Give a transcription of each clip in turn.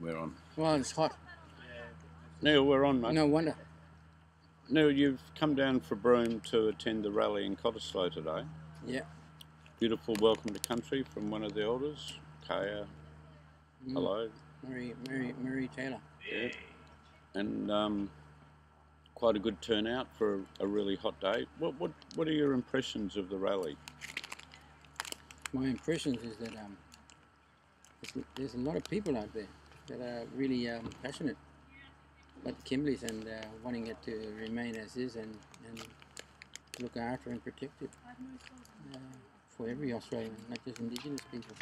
We're on. Well, it's hot. Neil, we're on, mate. No wonder. Neil, you've come down for Broome to attend the rally in Cottesloe today. Yeah. Beautiful welcome to country from one of the elders, Kaya. Hello. Mary Taylor. Yeah. And quite a good turnout for a really hot day. What are your impressions of the rally? My impressions is that there's a lot of people out there that are really passionate about Kimberleys and wanting it to remain as is and look after and protect it for every Australian, not just Indigenous people,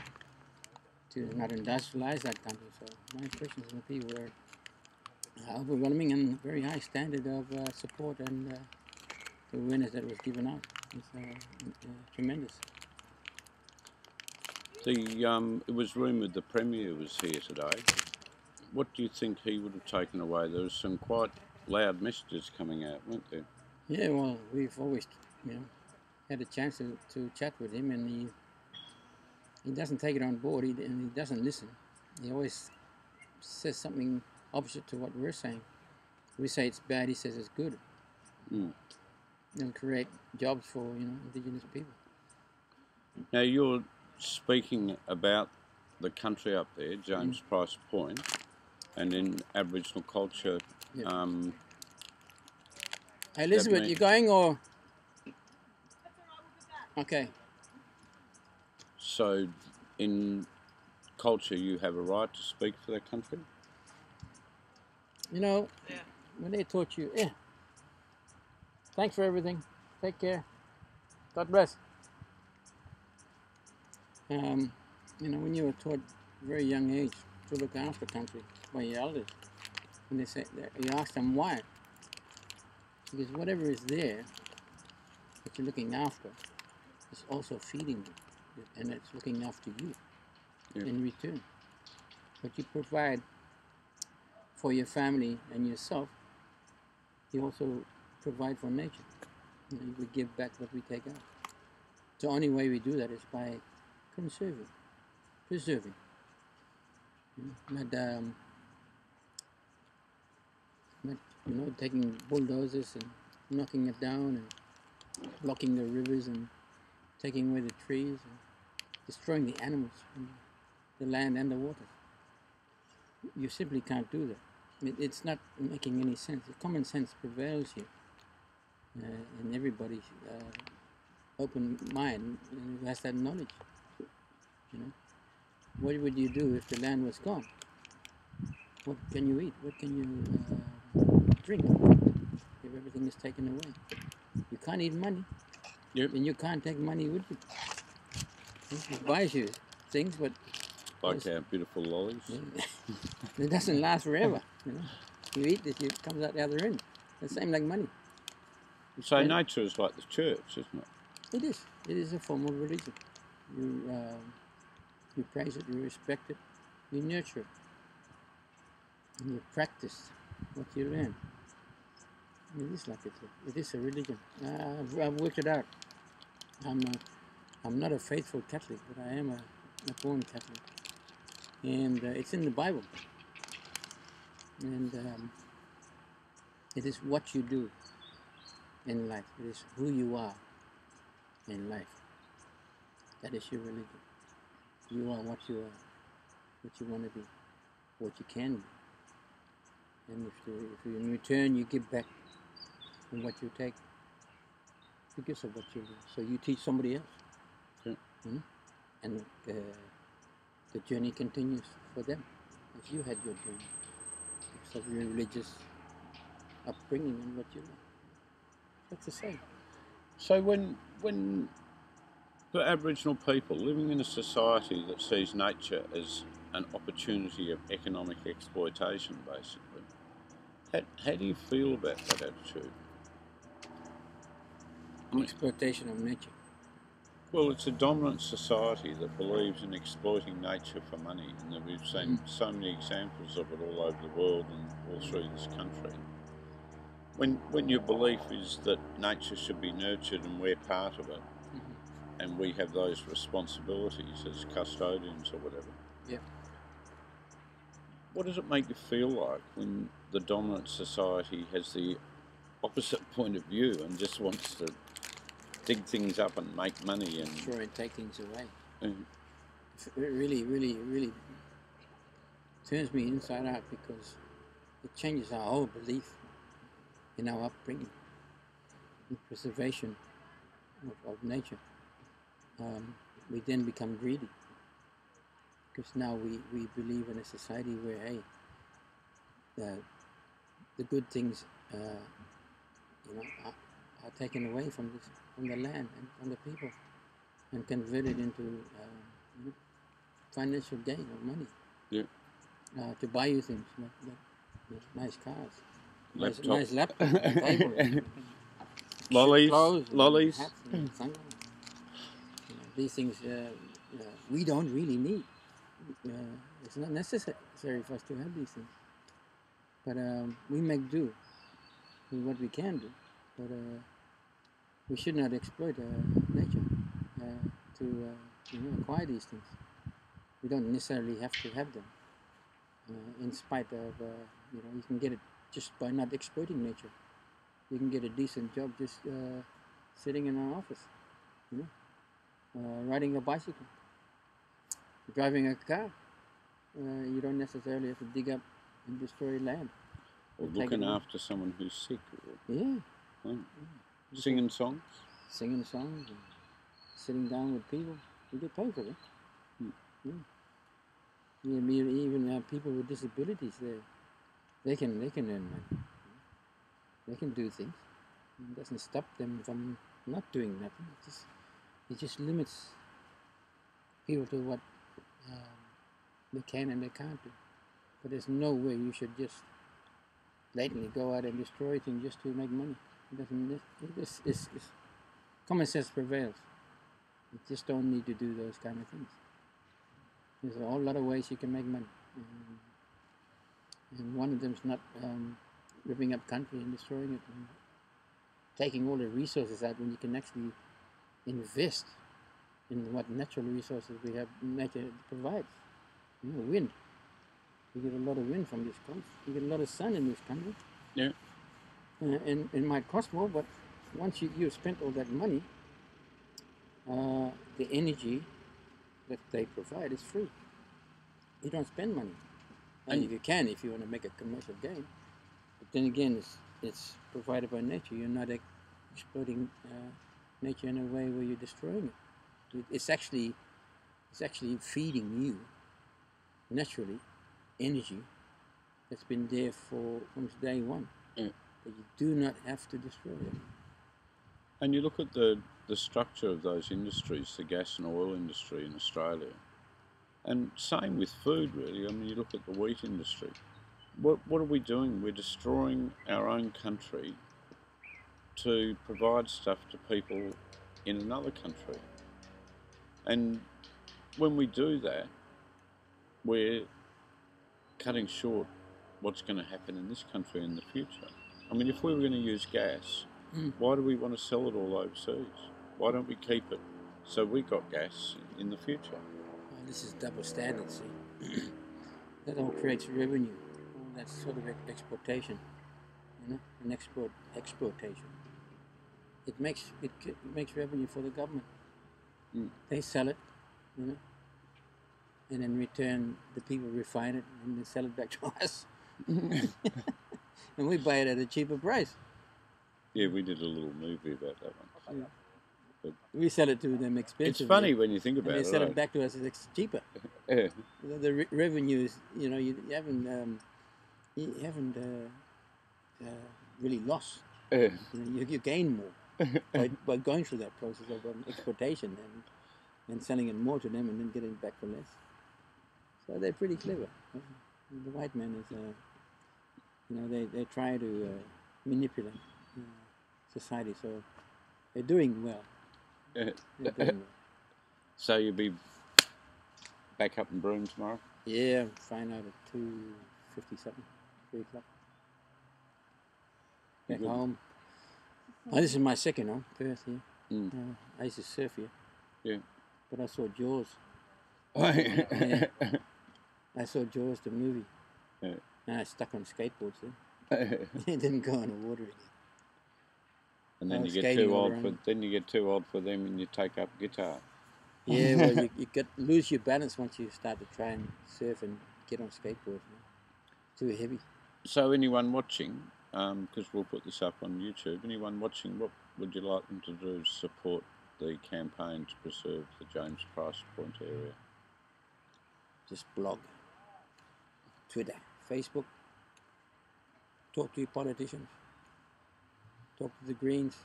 to not industrialise that country. So my impressions of the people were overwhelming and very high standard of support and the awareness that was given out. It's tremendous. It was rumoured the Premier was here today. What do you think he would have taken away? There was some quite loud messages coming out, weren't there? Yeah, well, we've always, had a chance to chat with him, and he doesn't take it on board, and he doesn't listen. He always says something opposite to what we're saying. We say it's bad, he says it's good. It'll create jobs for, Indigenous people. Now, you're speaking about the country up there, James Price Point, and in Aboriginal culture. Yep. Hey, Elizabeth, you going or? Okay. So, in culture, you have a right to speak for that country? When they taught you, thanks for everything. Take care. God bless. When you were taught at a very young age to look after country by your elders, and they say, you ask them why. Because whatever is there that you're looking after is also feeding you, and it's looking after you in return. What you provide for your family and yourself, you also provide for nature. We give back what we take out. The only way we do that is by preserving. Not taking bulldozers and knocking it down and blocking the rivers and taking away the trees and destroying the animals and the land and the water. You simply can't do that. It's not making any sense. Common sense prevails here, and everybody's open mind and who has that knowledge. What would you do if the land was gone? What can you eat? What can you drink if everything is taken away? You can't eat money, and you can't take money with you. It buys you things, but like our beautiful lollies. It doesn't last forever. You eat this, it comes out the other end. The same like money. So nature is like the church, isn't it? It is. It is a form of religion. You praise it, you respect it, you nurture it, and you practice what you learn. It is like it is a religion. I've worked it out. I'm not a faithful Catholic, but I am a born Catholic, and it's in the Bible. And it is what you do in life. It is who you are in life. That is your religion. You are what you are, what you want to be, what you can be. And if you in return you give back from what you take because of what you do. So you teach somebody else. And the journey continues for them as you had your journey. Because of your religious upbringing and what you learn. That's the same. So when for Aboriginal people living in a society that sees nature as an opportunity of economic exploitation, basically, how do you feel about that attitude? Exploitation of nature. Well, it's a dominant society that believes in exploiting nature for money, and we've seen so many examples of it all over the world and all through this country. When your belief is that nature should be nurtured and we're part of it, and we have those responsibilities as custodians or whatever, what does it make you feel like when the dominant society has the opposite point of view and just wants to dig things up and make money and Destroy and take things away. and It really, really, really turns me inside out because it changes our whole belief in our upbringing, in preservation of nature. We then become greedy because now we believe in a society where, hey, the good things are taken away from the land and from the people and converted into financial gain or money. Yeah. To buy you things like nice cars, Laptop. nice laptop, table, lollies, clothes, lollies. hats, and sunglasses. These things we don't really need. It's not necessary for us to have these things, but we make do with what we can do. But we should not exploit nature to acquire these things. We don't necessarily have to have them. In spite of, you can get it just by not exploiting nature. You can get a decent job just sitting in an office, riding a bicycle, driving a car. You don't necessarily have to dig up and destroy land. Or looking after someone who's sick. Or, Yeah. Singing songs. Singing songs and sitting down with people. You get paid for it. Yeah. Even people with disabilities, they can earn money. They can do things. It doesn't stop them from not doing nothing. It just limits people to what they can and they can't do. But there's no way you should just blatantly go out and destroy things just to make money. It doesn't. It's common sense prevails. You just don't need to do those kind of things. There's a whole lot of ways you can make money, and one of them is not ripping up country and destroying it, and taking all the resources out when you can actually invest in what natural resources we have. Nature provides. Wind. You get a lot of wind from this coast. You get a lot of sun in this country. Yeah. And it might cost more, but once you've spent all that money, the energy that they provide is free. You don't spend money. And if you want to make a commercial gain, but then again, it's provided by nature. You're not exploiting nature in a way where you're destroying it. It's actually feeding you naturally energy that's been there from day one. Yeah. But you do not have to destroy it. And you look at the structure of those industries, the gas and oil industry in Australia, and same with food really. I mean, you look at the wheat industry. What are we doing? We're destroying our own country to provide stuff to people in another country. And when we do that, we're cutting short what's going to happen in this country in the future. I mean, if we were going to use gas, why do we want to sell it all overseas? Why don't we keep it so we got gas in the future? Well, this is double standard, see. That all creates revenue. All that sort of exportation, an exploitation. It makes revenue for the government. They sell it, and in return, the people refine it and they sell it back to us, and we buy it at a cheaper price. Yeah, we did a little movie about that one. Yeah. But we sell it to them expensive. It's funny when you think about it. They sell it back to us as cheaper. Yeah. The revenue is, you haven't really lost. You gain more by going through that process of exportation and selling it more to them and then getting it back for less. So they're pretty clever. The white man is, they try to manipulate society. So they're doing well. They're doing well. So you'll be back up in Broome tomorrow? Yeah, I'm flying out at 2:50 something, 3 o'clock. Back home. Oh, this is my second home, Perth here. I used to surf here. Yeah. But I saw Jaws. Yeah. I saw Jaws, the movie. Yeah. And I stuck on skateboards then. It didn't go on the water again. And then I you was get skating too all old around. for them, and you take up guitar. Yeah, well, you lose your balance once you start to try and surf and get on skateboards. Too heavy. So anyone watching, because we'll put this up on YouTube, anyone watching, what would you like them to do to support the campaign to preserve the James Price Point area? Just blog, Twitter, Facebook. Talk to your politicians. Talk to the Greens.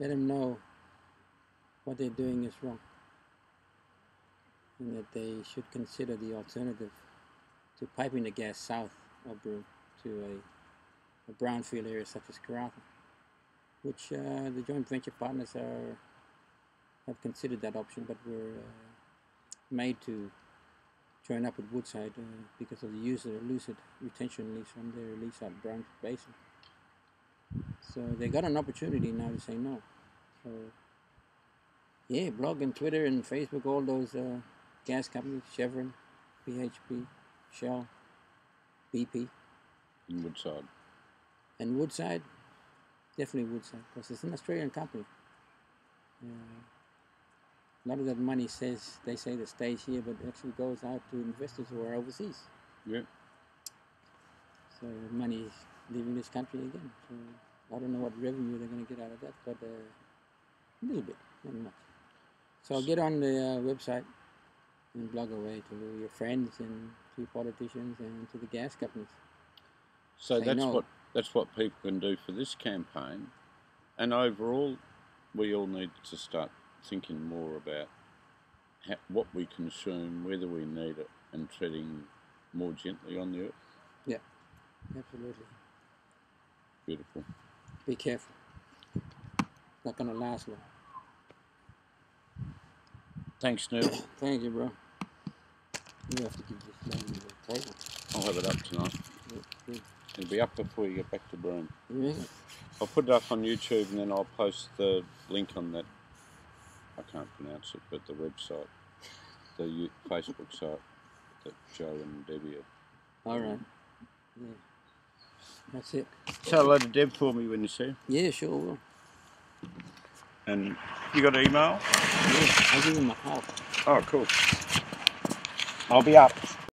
Let them know what they're doing is wrong, and that they should consider the alternative to piping the gas south of Broome to a brownfield area such as Karratha, which the joint venture partners have considered that option, but were made to join up with Woodside because of the use of the Lucid retention lease from their lease at Brown Basin. So they got an opportunity now to say no. So yeah, blog and Twitter and Facebook, all those gas companies, Chevron, BHP, Shell, BP. In Woodside. And Woodside, definitely Woodside, because it's an Australian company. A lot of that money they say that stays here, but actually goes out to investors who are overseas. Yeah. So the money is leaving this country again. So I don't know what revenue they're going to get out of that, but a little bit, not much. So I'll get on the website and blog away to your friends and to your politicians and to the gas companies. So Say no. that's what people can do for this campaign, and overall, we all need to start thinking more about what we consume, whether we need it, and treading more gently on the earth. Yeah, absolutely. Beautiful. Be careful. Not going to last long. Thanks, Neil. Thank you, bro. You have to give this lady the table. I'll have it up tonight. Yeah, good. It'll be up before you get back to Broome. Yeah. I'll put it up on YouTube, and then I'll post the link on that. I can't pronounce it, but the website, the Facebook site that Joe and Debbie are. All right. Yeah. That's it. Say hello to Deb for me when you see her. Yeah, sure will. And you got an email? Yeah, I'll give him a call. Oh, cool. I'll be up.